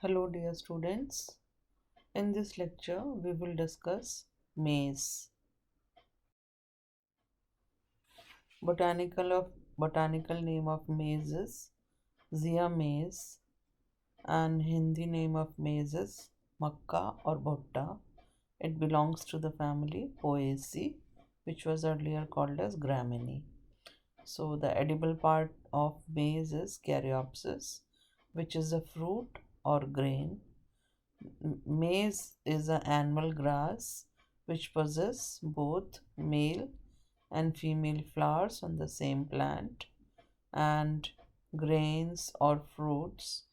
Hello, dear students. In this lecture, we will discuss maize. Botanical name of maize is Zia maize, and Hindi name of maize is Makka or Bhutta. It belongs to the family Poaceae, which was earlier called as Graminy. So, the edible part of maize is Caryopsis, which is a fruit or grain. Maize is an annual grass which possesses both male and female flowers on the same plant, and grains or fruits,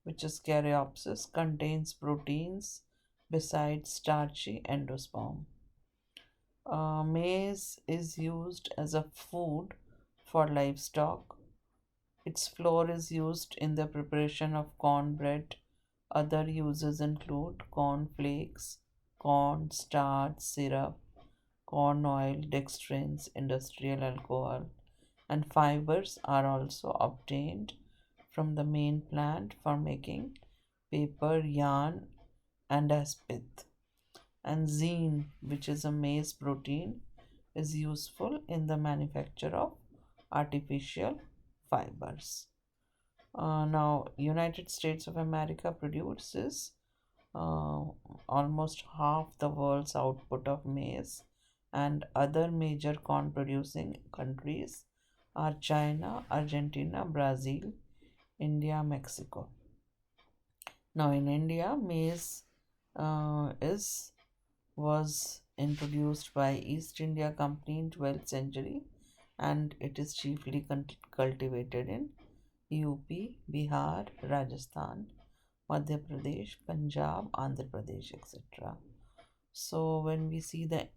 which is caryopsis, contains proteins besides starchy endosperm. Maize is used as a food for livestock. Its flour is used in the preparation of cornbread. Other uses include corn flakes, corn starch syrup, corn oil, dextrins, industrial alcohol, and fibers are also obtained from the main plant for making paper, yarn, and as pith. And zein, which is a maize protein, is useful in the manufacture of artificial fibers. Now, United States of America produces uh, almost half the world's output of maize, and other major corn producing countries are China, Argentina, Brazil, India, Mexico. Now, in India, maize is was introduced by East India Company in 12th century, and it is chiefly cultivated in UP, Bihar, Rajasthan, Madhya Pradesh, Punjab, Andhra Pradesh, etc. So when we see the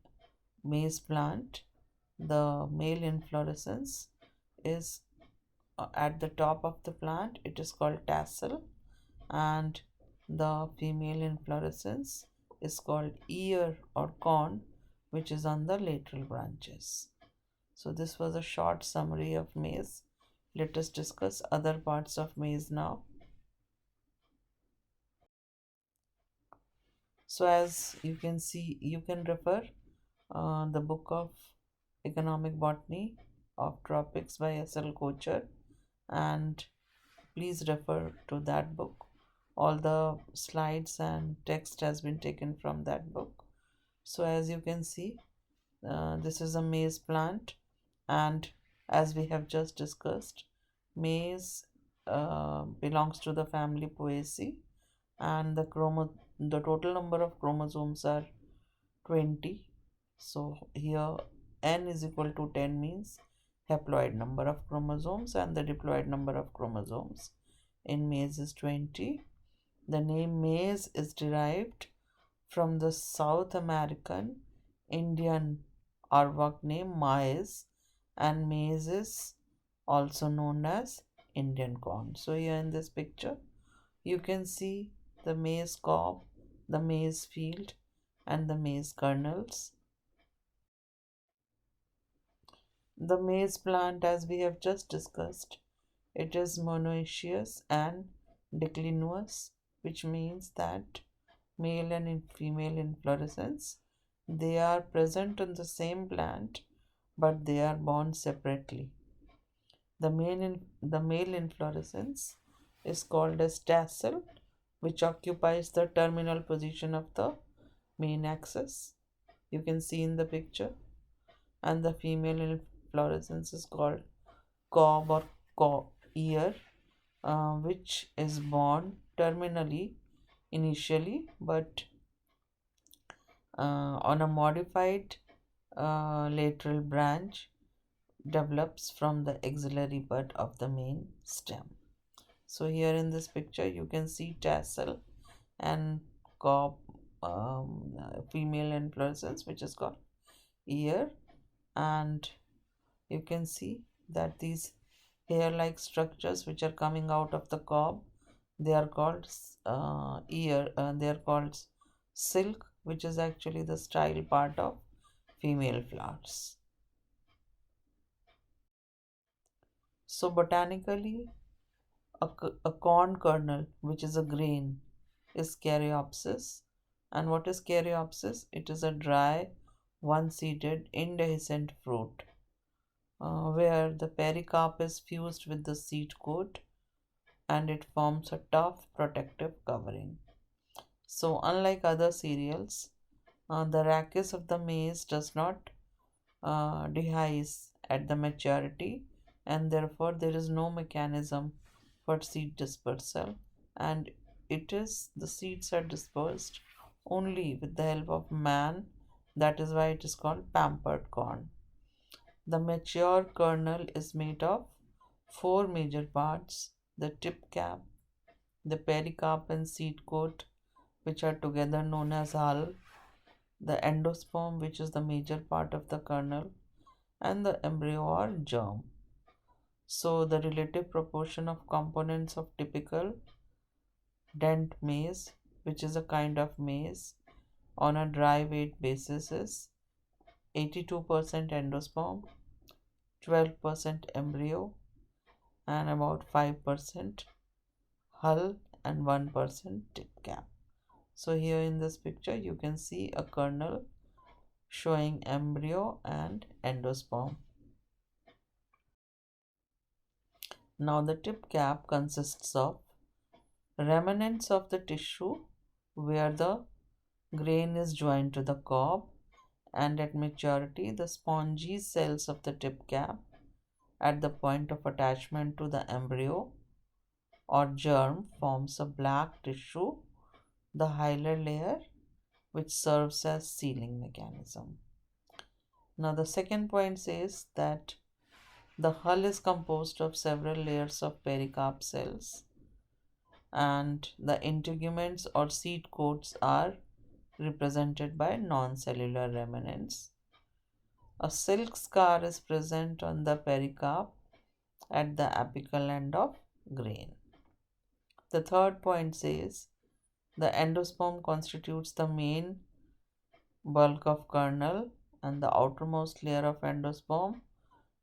maize plant, the male inflorescence is at the top of the plant. It is called tassel, and the female inflorescence is called ear or corn, which is on the lateral branches. So this was a short summary of maize. Let us discuss other parts of maize now. So as you can see, you can refer the book of Economic Botany of Tropics by S.L. Kocher, and please refer to that book. All the slides and text has been taken from that book. So as you can see, this is a maize plant, and as we have just discussed, maize belongs to the family Poaceae, and the total number of chromosomes are 20. So here n is equal to 10 means haploid number of chromosomes, and the diploid number of chromosomes in maize is 20. The name maize is derived from the South American Indian Arvak name maize, and maize is also known as Indian corn. So here in this picture you can see the maize cob, the maize field, and the maize kernels. The maize plant, as we have just discussed, it is monoecious and declinous, which means that male and female inflorescence, they are present in the same plant, but they are born separately. The male inflorescence is called as tassel, which occupies the terminal position of the main axis. You can see in the picture, and the female inflorescence is called cob or ear, which is born terminally initially, but on a modified lateral branch develops from the axillary bud of the main stem. So here in this picture you can see tassel and cob, female inflorescence, which is called ear, and you can see that these hair-like structures which are coming out of the cob, they are called they are called silk, which is actually the style part of female flowers. So botanically, a corn kernel, which is a grain, is Caryopsis. And what is Caryopsis? It is a dry, one-seeded, indehiscent fruit where the pericarp is fused with the seed coat and it forms a tough protective covering. So, unlike other cereals, the rachis of the maize does not dehisce at the maturity, and therefore there is no mechanism for seed dispersal, and the seeds are dispersed only with the help of man. That is why it is called pampered corn. The mature kernel is made of four major parts: the tip cap, the pericarp and seed coat, which are together known as hull, the endosperm, which is the major part of the kernel, and the embryo or germ. So, the relative proportion of components of typical dent maize, which is a kind of maize, on a dry weight basis is 82% endosperm, 12% embryo, and about 5% hull and 1% tip cap. So, here in this picture, you can see a kernel showing embryo and endosperm. Now, the tip cap consists of remnants of the tissue where the grain is joined to the cob, and at maturity, the spongy cells of the tip cap at the point of attachment to the embryo or germ forms a black tissue, the hilar layer, which serves as sealing mechanism. Now, the second point says that the hull is composed of several layers of pericarp cells, and the integuments or seed coats are represented by non-cellular remnants. A silk scar is present on the pericarp at the apical end of grain. The third point says the endosperm constitutes the main bulk of kernel, and the outermost layer of endosperm,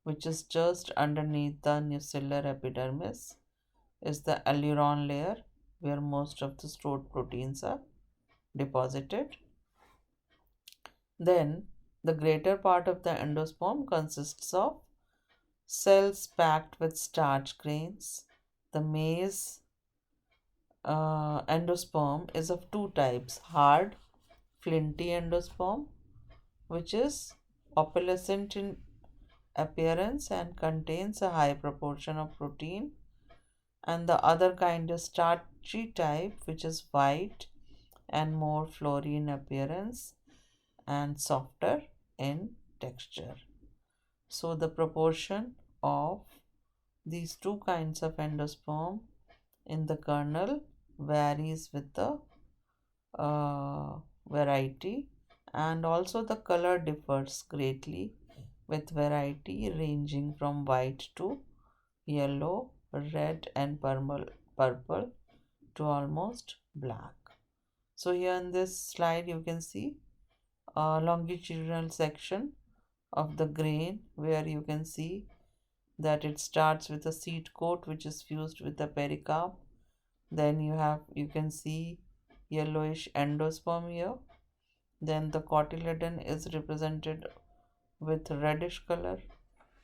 which is just underneath the nuclear epidermis, is the aleurone layer where most of the stored proteins are deposited. Then, the greater part of the endosperm consists of cells packed with starch grains. The maize endosperm is of two types: hard, flinty endosperm, which is opalescent in appearance and contains a high proportion of protein, and the other kind is starchy type, which is white and more floury in appearance and softer in texture. So, the proportion of these two kinds of endosperm in the kernel varies with the variety, and also the color differs greatly with variety ranging from white to yellow, red, and purple to almost black. So, here in this slide, you can see a longitudinal section of the grain where you can see that it starts with a seed coat which is fused with the pericarp. Then you can see yellowish endosperm here. Then the cotyledon is represented with reddish color,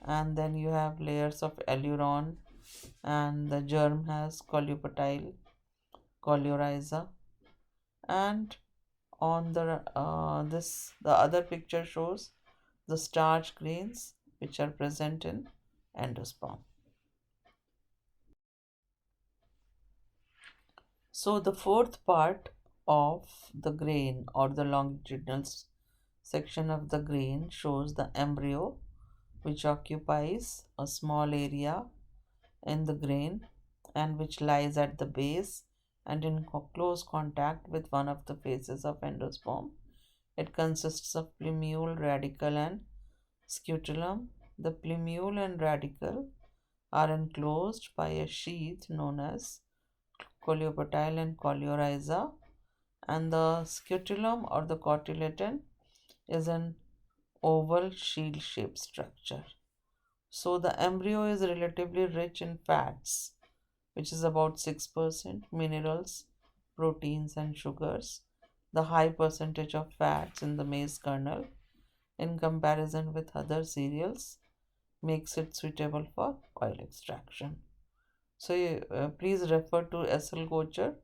and then you have layers of aleurone, and the germ has colupatile colyoriza, and on the other picture shows the starch grains which are present in endosperm. So the fourth part of the grain or the longitudinal section of the grain shows the embryo, which occupies a small area in the grain and which lies at the base and in close contact with one of the faces of endosperm. It consists of plumule, radicle, and scutellum. The plumule and radicle are enclosed by a sheath known as coleopatile and coleoriza, and the scutellum or the cotyledon is an oval shield shaped structure. So the embryo is relatively rich in fats, which is about 6%, minerals proteins, and sugars. The high percentage of fats in the maize kernel, in comparison with other cereals, makes it suitable for oil extraction. So, please refer to SL Gocher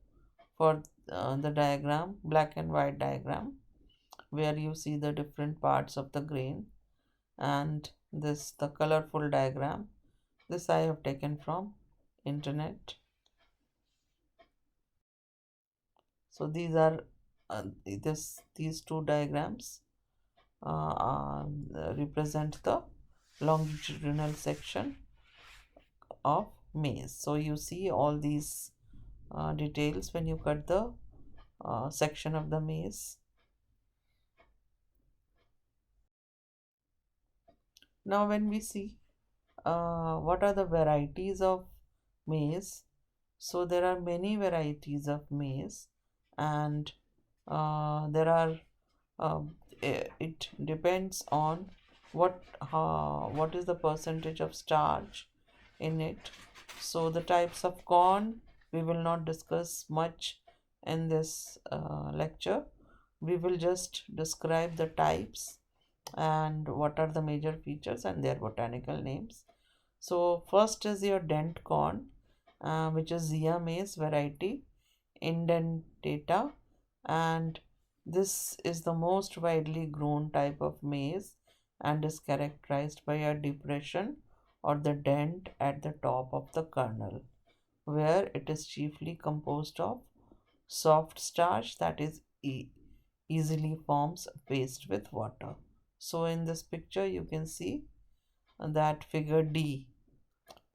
for the diagram, black and white diagram, where you see the different parts of the grain, and this the colorful diagram. This I have taken from internet. So these are these two diagrams represent the longitudinal section of maize. So you see all these details when you cut the section of the maize. Now when we see what are the varieties of maize, so there are many varieties of maize, and there are it depends on what is the percentage of starch in it. So the types of corn we will not discuss much in this lecture. We will just describe the types and what are the major features and their botanical names. So first is your dent corn, which is Zea maize variety indentata, and this is the most widely grown type of maize and is characterized by a depression or the dent at the top of the kernel, where it is chiefly composed of soft starch that is easily forms paste with water. So in this picture you can see that figure D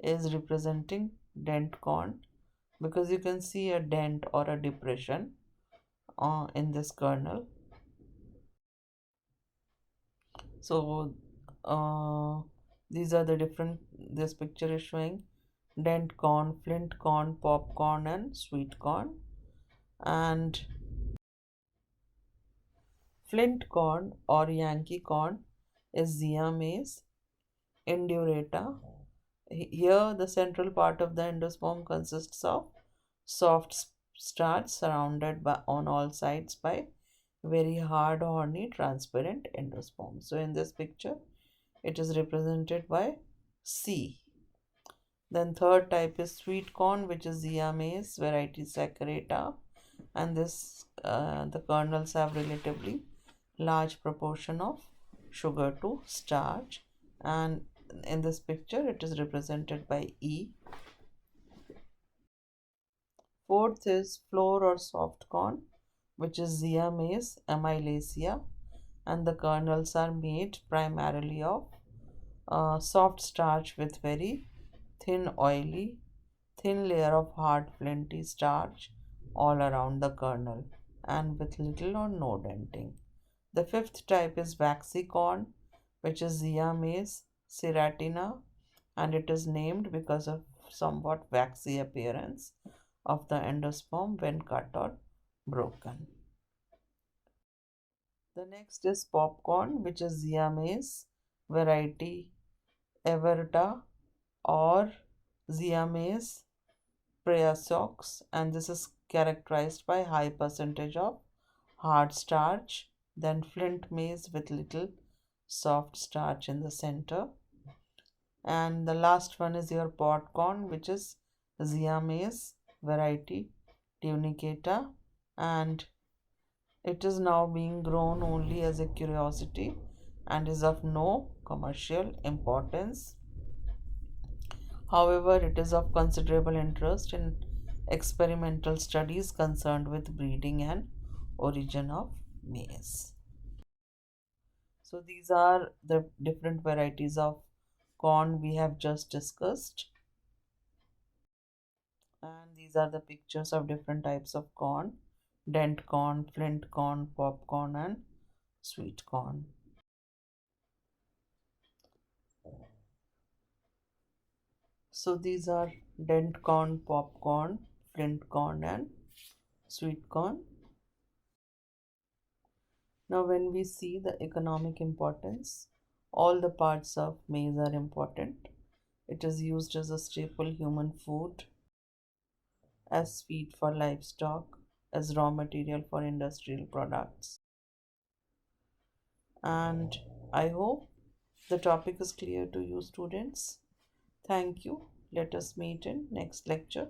is representing dent corn, because you can see a dent or a depression in this kernel. So these are the different, this picture is showing dent corn, flint corn, popcorn, and sweet corn. And flint corn or Yankee corn is Zea maize indurata. Here the central part of the endosperm consists of soft starch surrounded by on all sides by very hard, horny, transparent endosperm. So in this picture it is represented by C. Then third type is sweet corn, which is Zea maize variety saccharata, and this the kernels have relatively large proportion of sugar to starch, and in this picture it is represented by E. Fourth is flour or soft corn, which is Zea maize amylacea, and the kernels are made primarily of soft starch with very thin oily thin layer of hard flinty starch all around the kernel and with little or no denting. The fifth type is waxy corn, which is Zea maize ceratina, and it is named because of somewhat waxy appearance of the endosperm when cut or broken. The next is popcorn, which is Zea maize variety everta or Zea maize praesox, and this is characterized by high percentage of hard starch, then flint maize with little soft starch in the center, and the last one is your popcorn, which is Zea maize variety tunicata, and it is now being grown only as a curiosity and is of no commercial importance. However, it is of considerable interest in experimental studies concerned with breeding and origin of maize. So these are the different varieties of corn we have just discussed, and these are the pictures of different types of corn: dent corn, flint corn, popcorn, and sweet corn. So these are dent corn, popcorn, flint corn, and sweet corn. Now, when we see the economic importance, all the parts of maize are important. It is used as a staple human food, as feed for livestock, as raw material for industrial products. And I hope the topic is clear to you students. Thank you. Let us meet in next lecture.